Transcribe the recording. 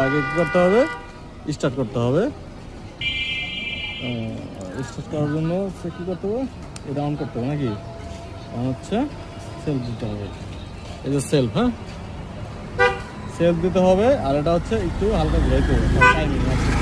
আগে কি করতে হবে, স্টার্ট করতে হবে। স্টার্ট করার জন্য সে কী করতে হবে, এটা অন করতে হবে নাকি? অন হচ্ছে, সেলফ দিতে হবে। এই যে সেলফ, হ্যাঁ সেলফ দিতে হবে। আর এটা হচ্ছে একটু হালকা ঘুরাইতে হবে, টাইমিং আছে।